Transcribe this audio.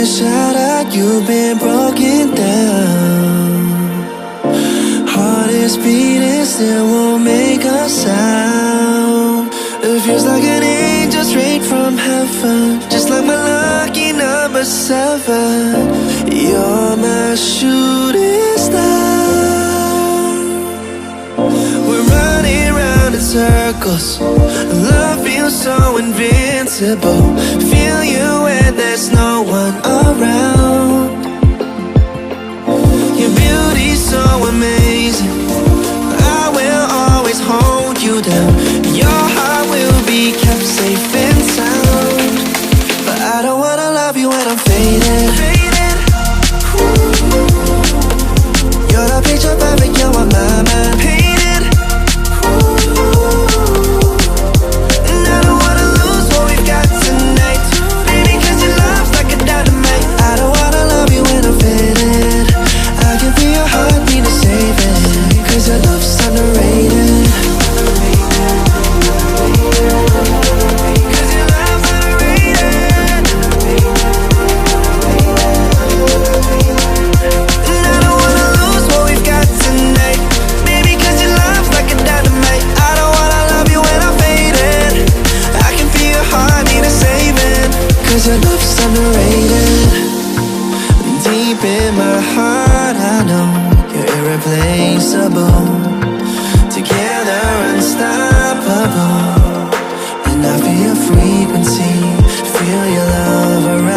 a shout out, you've been broken down. Heart is beating, still won't make a sound. It feels like an angel straight from heaven, just like my lucky number 7. You're my shooting star. We're running round in circles, love feels so invincible. Feel you when there's no one around. Your beauty's so amazing, I will always hold you down. Your heart will be kept safe and sound. But I don't wanna love you when I'm faded. You're the picture perfect, you're on my mind. Painted. And I don't wanna lose what we've got tonight, baby, cause your love's like a dynamite. I don't wanna love you when I'm faded. I can feel your heart need to save it, cause your love's underrated. Cause your love's underrated. And I don't wanna lose what we've got tonight, baby, cause your love's like a dynamite. I don't wanna love you when I'm faded. I can feel your heart need a saving, cause your love's underrated. Deep in my heart I know you're irreplaceable. Together unstoppable. And I feel your frequency, feel your love around.